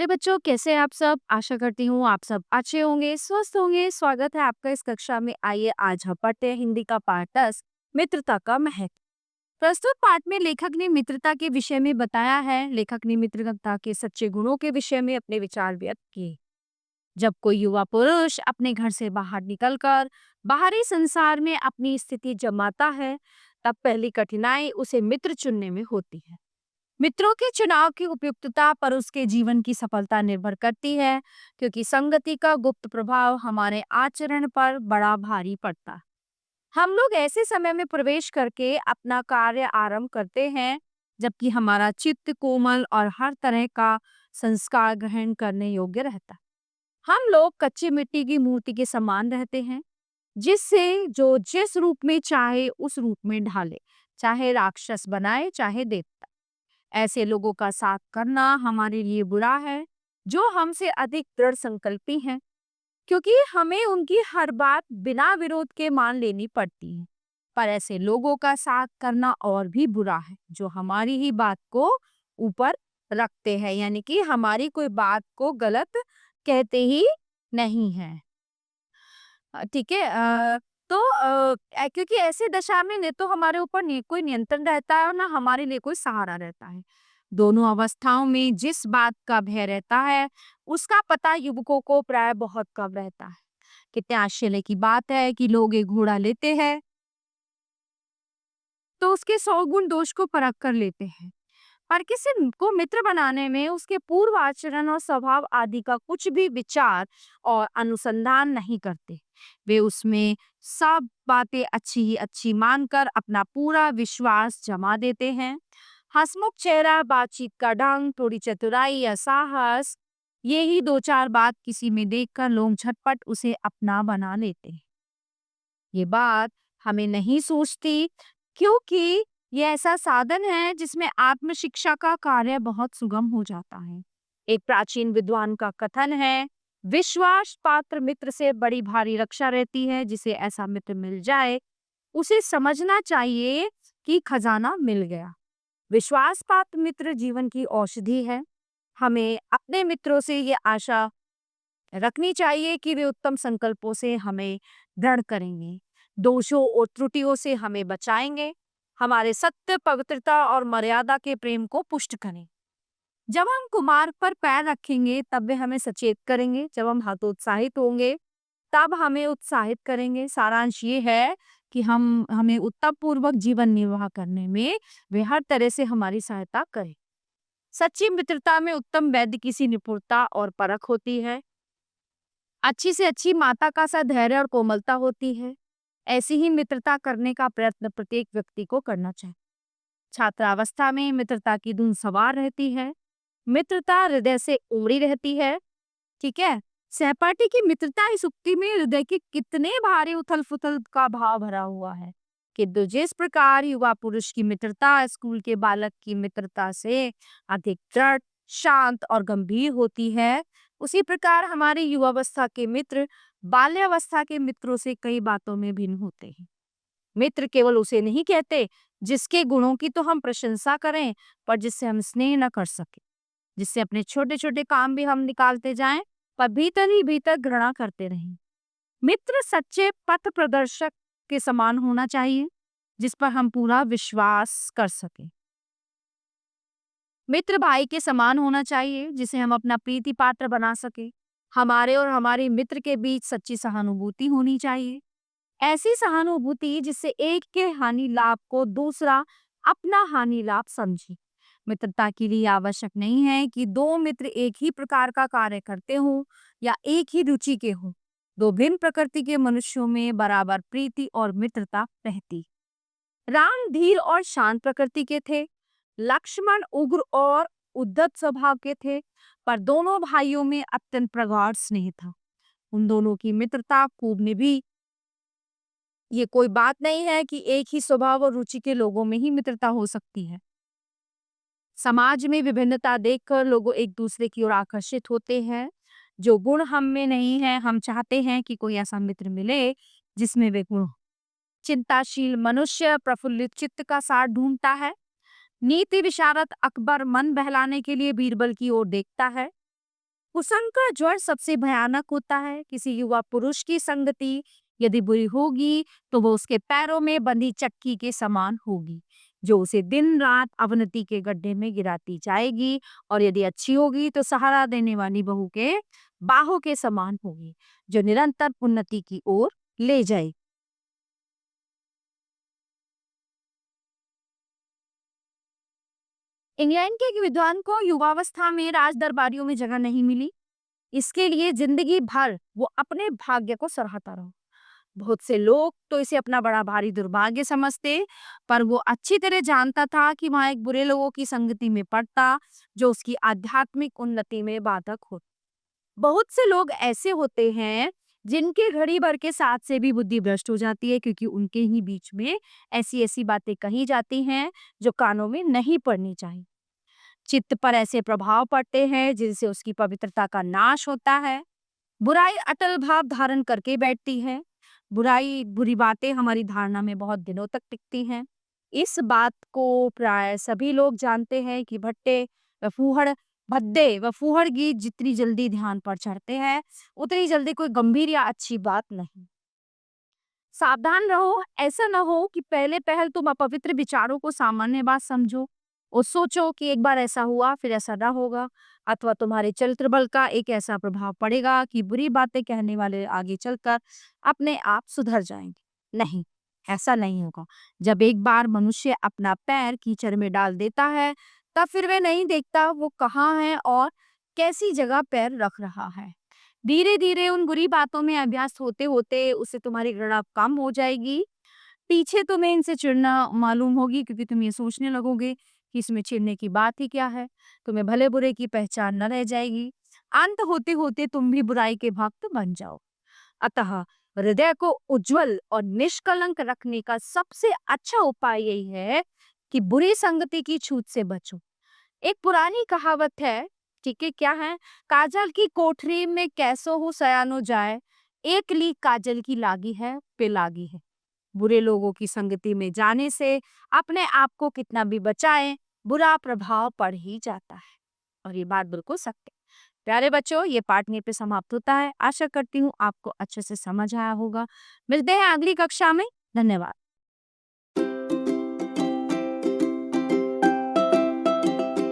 प्यारे बच्चों, कैसे हैं आप सब? आशा करती हूँ आप सब अच्छे होंगे, स्वस्थ होंगे। स्वागत है आपका इस कक्षा में। आइए आज हम पढ़ते हैं हिंदी का पाठ 10, मित्रता का महत्व। प्रस्तुत पाठ में लेखक ने मित्रता के विषय में बताया है। लेखक ने मित्रता के सच्चे गुणों के विषय में अपने विचार व्यक्त किए। जब कोई युवा पुरुष अपने घर से बाहर निकलकर बाहरी संसार में अपनी स्थिति जमाता है, तब पहली कठिनाई उसे मित्र चुनने में होती है। मित्रों के चुनाव की उपयुक्तता पर उसके जीवन की सफलता निर्भर करती है, क्योंकि संगति का गुप्त प्रभाव हमारे आचरण पर बड़ा भारी पड़ता है। हम लोग ऐसे समय में प्रवेश करके अपना कार्य आरंभ करते हैं, जबकि हमारा चित्त कोमल और हर तरह का संस्कार ग्रहण करने योग्य रहता है। हम लोग कच्ची मिट्टी की मूर्ति के समान रहते हैं, जिससे जो जिस रूप में चाहे उस रूप में ढाले, चाहे राक्षस बनाए चाहे देवता। ऐसे लोगों का साथ करना हमारे लिए बुरा है, जो हमसे अधिक दृढ़ संकल्पी हैं, क्योंकि हमें उनकी हर बात बिना विरोध के मान लेनी पड़ती है। पर ऐसे लोगों का साथ करना और भी बुरा है, जो हमारी ही बात को ऊपर रखते हैं, यानी कि हमारी कोई बात को गलत कहते ही नहीं है। ठीक है। क्योंकि ऐसे दशा में न तो हमारे ऊपर कोई नियंत्रण रहता है और ना हमारे लिए कोई सहारा रहता है। दोनों अवस्थाओं में जिस बात का भय रहता है, उसका पता युवकों को प्राय बहुत कम रहता है। कितने आश्चर्य की बात है कि लोग एक घोड़ा लेते हैं तो उसके 100 गुण दोष को परख कर लेते हैं, पर किसी को मित्र बनाने में उसके पूर्व आचरण और स्वभाव आदि का कुछ भी विचार और अनुसंधान नहीं करते। वे उसमें सब बातें अच्छी ही अच्छी मानकर अपना पूरा विश्वास जमा देते हैं। हंसमुख चेहरा, बातचीत का ढंग, थोड़ी चतुराई या साहस, ये ही दो चार बात किसी में देखकर लोग झटपट उसे अपना बना लेते हैं। ये बात हमें नहीं सोचती, क्योंकि ये ऐसा साधन है जिसमें आत्म शिक्षा का कार्य बहुत सुगम हो जाता है। एक प्राचीन विद्वान का कथन है, विश्वास पात्र मित्र से बड़ी भारी रक्षा रहती है। जिसे ऐसा मित्र मिल जाए, उसे समझना चाहिए कि खजाना मिल गया। विश्वास पात्र मित्र जीवन की औषधि है। हमें अपने मित्रों से ये आशा रखनी चाहिए कि वे उत्तम संकल्पों से हमें दृढ़ करेंगे, दोषों और त्रुटियों से हमें बचाएंगे, हमारे सत्य, पवित्रता और मर्यादा के प्रेम को पुष्ट करें। जब हम कुमार्ग पर पैर रखेंगे तब वे हमें सचेत करेंगे, जब हम हतोत्साहित होंगे तब हमें उत्साहित करेंगे। सारांश ये है कि हमें उत्तम पूर्वक जीवन निर्वाह करने में वे हर तरह से हमारी सहायता करें। सच्ची मित्रता में उत्तम वैद्य की सी निपुणता और परख होती है। अच्छी से अच्छी माता का सा धैर्य और कोमलता होती है। ऐसी ही मित्रता करने का प्रयत्न प्रत्येक व्यक्ति को करना चाहिए। छात्रावस्था में मित्रता की धुन सवार रहती है। मित्रता हृदय से उमड़ी रहती है। ठीक है। सहपाठी की मित्रता इस उक्ति में हृदय के कितने भारी उथल फुथल का भाव भरा हुआ है, किंतु जिस प्रकार युवा पुरुष की मित्रता स्कूल के बालक की मित्रता से अधिक दृढ़, शांत और गंभीर होती है, उसी प्रकार हमारे युवावस्था के मित्र बाल्यावस्था के मित्रों से कई बातों में भिन्न होते हैं। मित्र केवल उसे नहीं कहते जिसके गुणों की तो हम प्रशंसा करें, पर जिससे हम स्नेह न कर सके, जिससे अपने छोटे छोटे काम भी हम निकालते जाएं, पर भीतर ही भीतर घृणा करते रहें। मित्र सच्चे पथ प्रदर्शक के समान होना चाहिए, जिस पर हम पूरा विश्वास कर सके। मित्र भाई के समान होना चाहिए, जिसे हम अपना प्रीति पात्र बना सके। हमारे और हमारे मित्र के बीच सच्ची सहानुभूति होनी चाहिए। ऐसी सहानुभूति जिससे एक के हानि लाभ को दूसरा अपना हानि लाभ समझे। मित्रता के लिए आवश्यक नहीं है कि दो मित्र एक ही प्रकार का कार्य करते हों या एक ही रुचि के हों। दो भिन्न प्रकृति के मनुष्यों में बराबर प्रीति और मित्रता रहती। राम धीर और शांत प्रकृति के थे। लक्ष्मण उग्र और उद्धत स्वभाव के थे, पर दोनों भाइयों में अत्यंत प्रगाढ़ स्नेह था। उन दोनों की मित्रता खूब निभी। ये कोई बात नहीं है कि एक ही स्वभाव और रुचि के लोगों में ही मित्रता हो सकती है। समाज में विभिन्नता देखकर लोग एक दूसरे की ओर आकर्षित होते हैं। जो गुण हम में नहीं है, हम चाहते हैं कि कोई ऐसा मित्र मिले जिसमें वे गुण हो। चिंताशील मनुष्य प्रफुल्लित चित्त का सार ढूंढता है। नीति विशारद अकबर मन बहलाने के लिए बीरबल की ओर देखता है। कुसंग का ज्वर सबसे भयानक होता है। किसी युवा पुरुष की संगति यदि बुरी होगी तो वो उसके पैरों में बंधी चक्की के समान होगी, जो उसे दिन रात अवनति के गड्ढे में गिराती जाएगी। और यदि अच्छी होगी तो सहारा देने वाली बहू के बाहों के समान होगी, जो निरंतर उन्नति की ओर ले जाएगी। इंग्लैंड के एक विद्वान को युवावस्था में राज दरबारियों में जगह नहीं मिली। इसके लिए जिंदगी भर वो अपने भाग्य को सराहता रहा। बहुत से लोग तो इसे अपना बड़ा भारी दुर्भाग्य समझते, पर वो अच्छी तरह जानता था कि वहां एक बुरे लोगों की संगति में पड़ता, जो उसकी आध्यात्मिक उन्नति में बाधक हो। बहुत से लोग ऐसे होते हैं जिनके घड़ी भर के साथ से भी बुद्धि भ्रष्ट हो जाती है, क्योंकि उनके ही बीच में ऐसी ऐसी बातें कही जाती हैं जो कानों में नहीं पड़नी चाहिए। चित्त पर ऐसे प्रभाव पड़ते हैं जिनसे उसकी पवित्रता का नाश होता है। बुराई अटल भाव धारण करके बैठती है। बुरी बातें हमारी धारणा में बहुत दिनों तक टिकती हैं। इस बात को प्राय सभी लोग जानते हैं कि भद्दे व फूहड़ गीत जितनी जल्दी ध्यान पर चढ़ते हैं, उतनी जल्दी कोई गंभीर या अच्छी बात नहीं। सावधान रहो, ऐसा न हो कि पहले पहल तुम अपवित्र विचारों को सामान्य बात समझो और सोचो कि एक बार ऐसा हुआ फिर ऐसा ना होगा, अथवा तुम्हारे चरित्र बल का एक ऐसा प्रभाव पड़ेगा कि बुरी बातें कहने वाले आगे चलकर अपने आप सुधर जाएंगे। नहीं, ऐसा नहीं होगा। जब एक बार मनुष्य अपना पैर कीचड़ में डाल देता है, तब फिर वह नहीं देखता वो कहाँ है और कैसी जगह पैर रख रहा है। धीरे धीरे उन बुरी बातों में अभ्यास होते होते उससे तुम्हारी घृणा कम हो जाएगी। पीछे तुम्हें इनसे चिढ़ना मालूम होगी, क्योंकि तुम ये सोचने लगोगे कि इसमें चिढ़ने की बात ही क्या है। तुम्हें भले बुरे की पहचान न रह जाएगी। अंत होते होते तुम भी बुराई के भक्त बन जाओ। अतः हृदय को उज्जवल और निष्कलंक रखने का सबसे अच्छा उपाय यही है कि बुरी संगति की छूत से बचो। एक पुरानी कहावत है, ठीक है, क्या है? काजल की कोठरी में कैसो हो सयानो जाए, एक ली काजल की लागी है पे लागी है। बुरे लोगों की संगति में जाने से अपने आप को कितना भी बचाएं, बुरा प्रभाव पड़ ही जाता है। और ये बात बिल्कुल सत्य है। प्यारे बच्चों, ये पाठ यहीं पे समाप्त होता है। आशा करती हूँ आपको अच्छे से समझ आया होगा। मिलते हैं अगली कक्षा में। धन्यवाद।